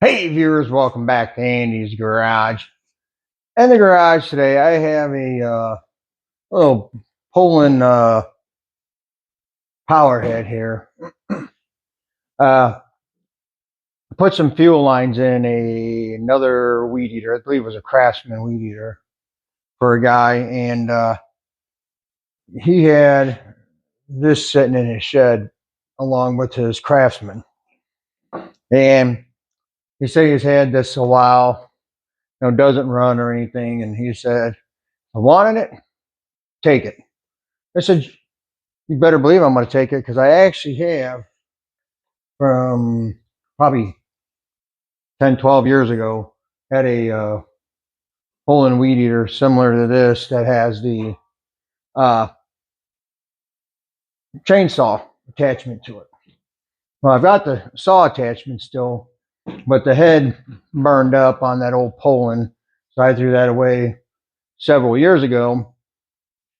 Hey viewers, welcome back to Andy's Garage. In the garage today, I have a little Poulan power head here. I put some fuel lines in another weed eater. I believe it was a Craftsman weed eater for a guy, and he had this sitting in his shed along with his Craftsman. And he said he's had this a while, doesn't run or anything, and he said, I wanted it, take it. I said, you better believe I'm going to take it, because I actually have, from probably 10, 12 years ago, had a Poulan weed eater similar to this that has the chainsaw attachment to it. Well, I've got the saw attachment still, but the head burned up on that old Poulan, so I threw that away several years ago.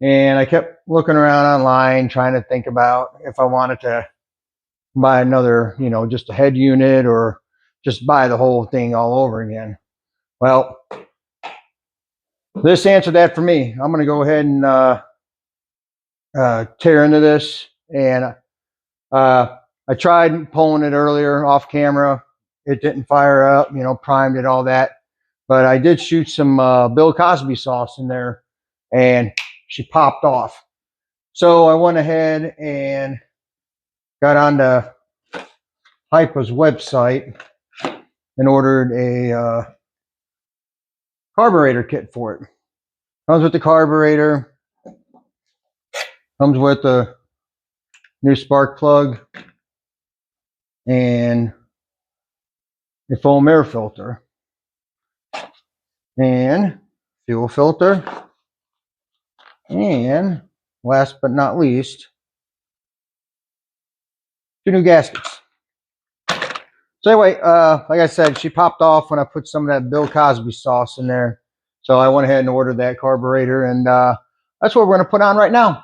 And I kept looking around online trying to think about if I wanted to buy another, just a head unit, or just buy the whole thing all over again. Well, this answered that for me. I'm going to go ahead and tear into this. And I tried pulling it earlier off camera. It didn't fire up, primed it, all that. But I did shoot some Bill Cosby sauce in there, and she popped off. So I went ahead and got onto Hypa's website and ordered a carburetor kit for it. Comes with the carburetor, comes with the new spark plug and a foam air filter and fuel filter, and last but not least, 2 new gaskets. So anyway, like I said, she popped off when I put some of that Bill Cosby sauce in there. So I went ahead and ordered that carburetor, and that's what we're going to put on right now.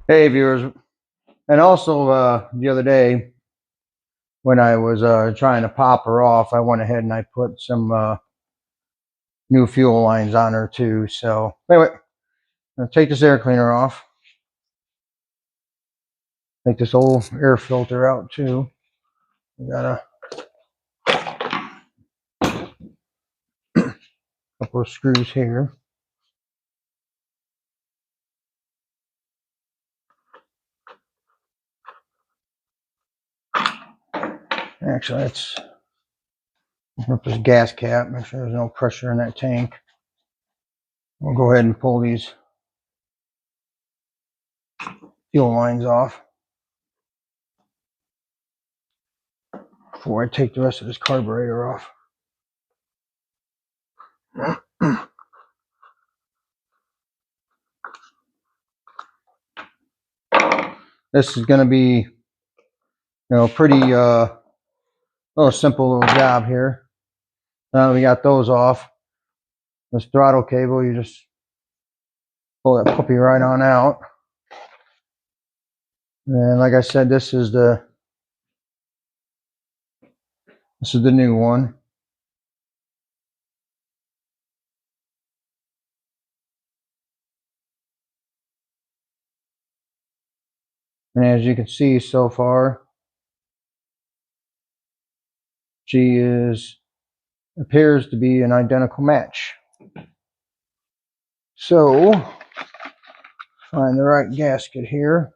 Hey viewers, and also the other day when I was trying to pop her off, I went ahead and I put some new fuel lines on her too. So anyway, I'm going to take this air cleaner off. Take this old air filter out too. We got a couple of screws here. Actually, let's open up this gas cap, make sure there's no pressure in that tank. We'll go ahead and pull these fuel lines off before I take the rest of this carburetor off. This is going to be, pretty little simple little job here. Now that we got those off, this throttle cable, you just pull that puppy right on out. And like I said, this is the new one. And as you can see so far, she appears to be an identical match. So find the right gasket here.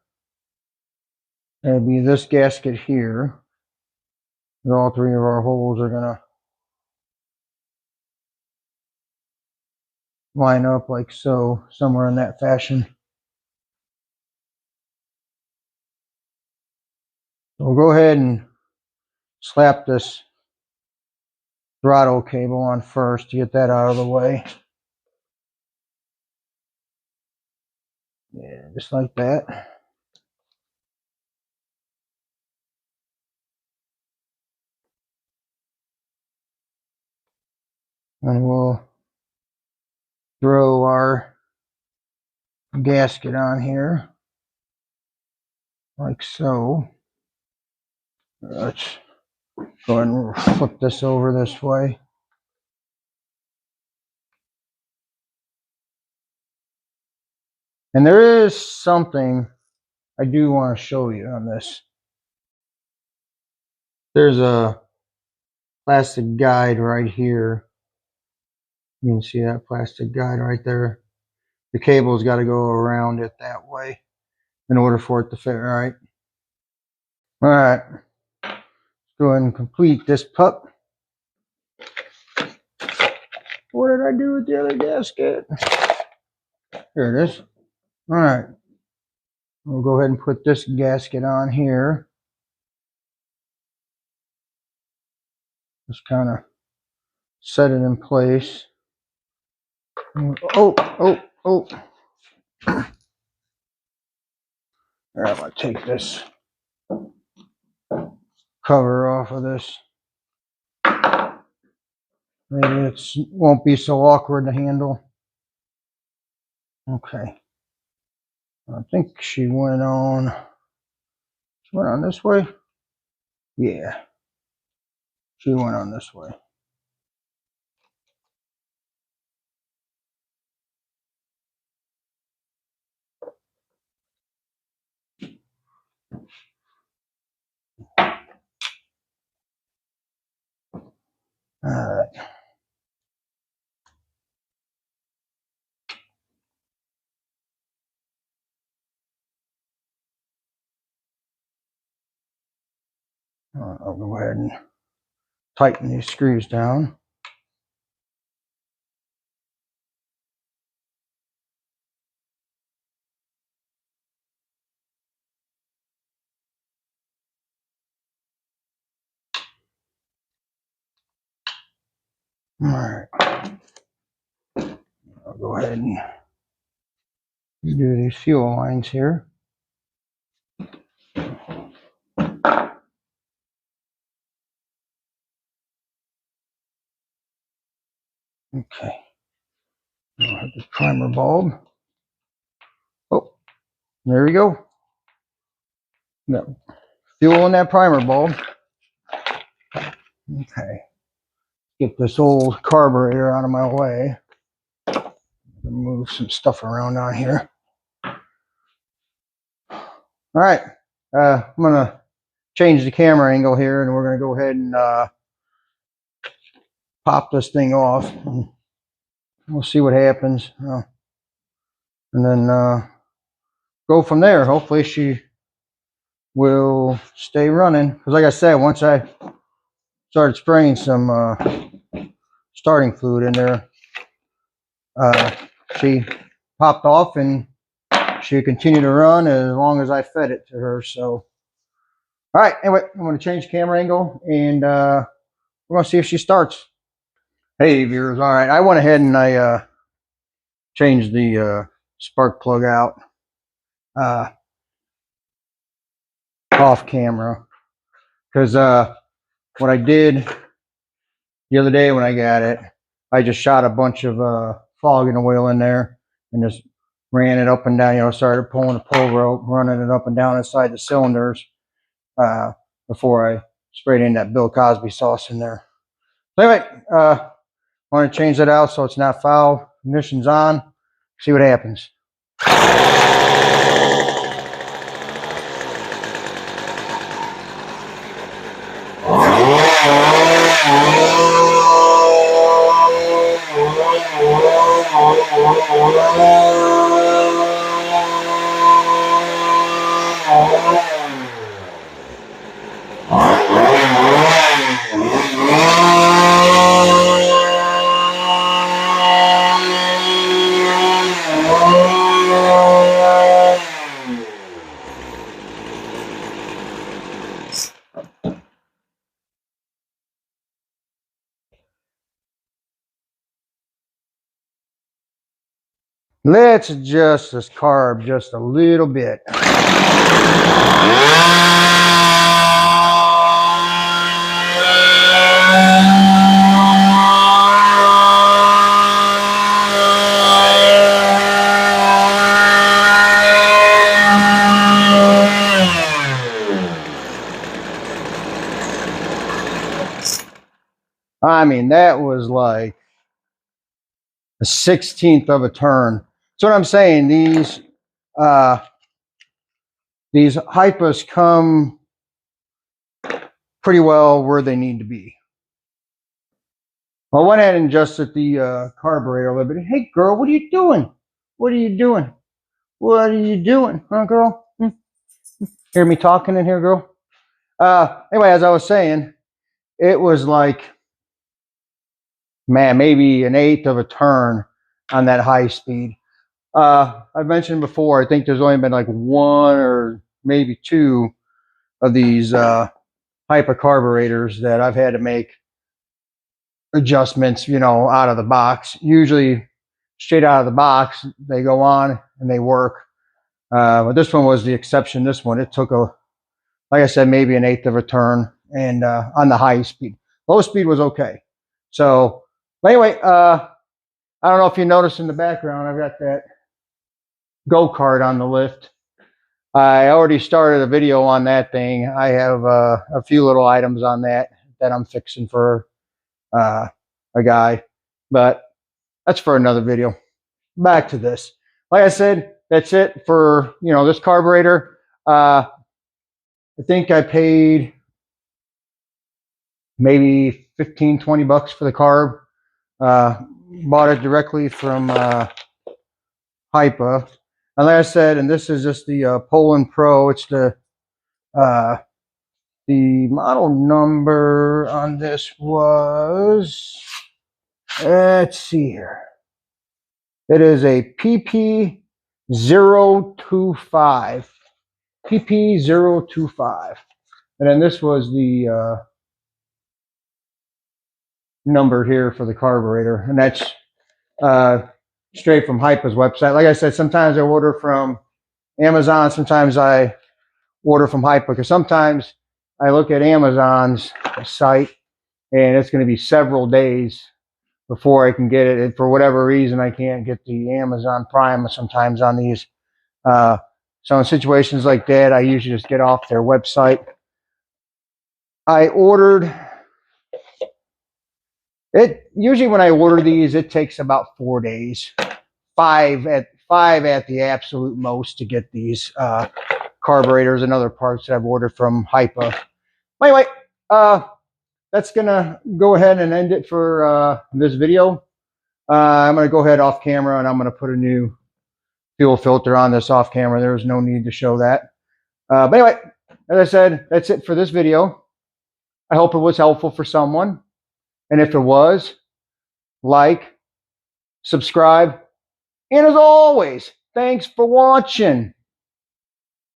It'll be this gasket here. And all 3 of our holes are gonna line up like so, somewhere in that fashion. So we'll go ahead and slap this throttle cable on first to get that out of the way. Yeah, just like that. And we'll throw our gasket on here. like so. Let's go ahead and flip this over this way. And there is something I do want to show you on this. There's a plastic guide right here. You can see that plastic guide right there. The cable's got to go around it that way in order for it to fit right. All right, let's go ahead and complete this pup. What did I do with the other gasket? Here it is. All right, we'll go ahead and put this gasket on here. Just kind of set it in place. Oh. All right, I'm gonna take this cover off of this. Maybe it won't be so awkward to handle. Okay. I think she went on this way? Yeah. She went on this way. All right. I'll go ahead and tighten these screws down. All right. I'll go ahead and do these fuel lines here. Okay. I'll have the primer bulb. Oh, there we go. Got fuel in that primer bulb. Okay. Get this old carburetor out of my way. Move some stuff around on here. All right. I'm gonna change the camera angle here, and we're gonna go ahead and pop this thing off. And we'll see what happens, and then go from there. Hopefully she will stay running, because like I said, once I started spraying some starting fluid in there, she popped off and she continued to run as long as I fed it to her. So all right, anyway, I'm going to change the camera angle, and we're going to see if she starts. Hey viewers, all right, I went ahead and I changed the spark plug out off camera, because what I did the other day when I got it, I just shot a bunch of fogging oil in there and just ran it up and down, started pulling the pull rope, running it up and down inside the cylinders before I sprayed in that Bill Cosby sauce in there. So anyway, I want to change that out so it's not foul. Ignition's on. See what happens. Let's adjust this carb just a little bit. I mean, that was like a 16th of a turn. So what I'm saying, these hypas come pretty well where they need to be. I went ahead and adjusted the carburetor a little bit. Hey, girl, what are you doing? What are you doing? What are you doing, huh, girl? Hear me talking in here, girl? Anyway, as I was saying, it was like, man, maybe an eighth of a turn on that high speed. I've mentioned before, I think there's only been like one or maybe two of these hyper carburetors that I've had to make adjustments, you know, out of the box. Usually straight out of the box, they go on and they work. But this one was the exception. This one, it took like I said, maybe an eighth of a turn, and on the high speed. Low speed was okay. So, but anyway, I don't know if you noticed in the background, I've got that go-kart on the lift. I already started a video on that thing. I have a few little items on that I'm fixing for a guy, but that's for another video. Back to this. Like I said, that's it for, you know, this carburetor. I think I paid maybe 15, 20 bucks for the carb. Bought it directly from Hypa. And like I said, and this is just the Poulan Pro. It's the model number on this was, let's see here. It is a PP025. PP025. And then this was the number here for the carburetor. And that's straight from Hypa's website. Like I said, sometimes I order from Amazon. Sometimes I order from Hypa, because sometimes I look at Amazon's site and it's going to be several days before I can get it. And for whatever reason, I can't get the Amazon Prime sometimes on these. So in situations like that, I usually just get off their website. I ordered it. Usually when I order these, it takes about 4 days, five at the absolute most, to get these carburetors and other parts that I've ordered from Hypa. Anyway, that's gonna go ahead and end it for this video. I'm gonna go ahead off camera and I'm gonna put a new fuel filter on this off camera. There's no need to show that. But anyway, as I said, that's it for this video. I hope it was helpful for someone. And if it was, like, subscribe, and as always, thanks for watching.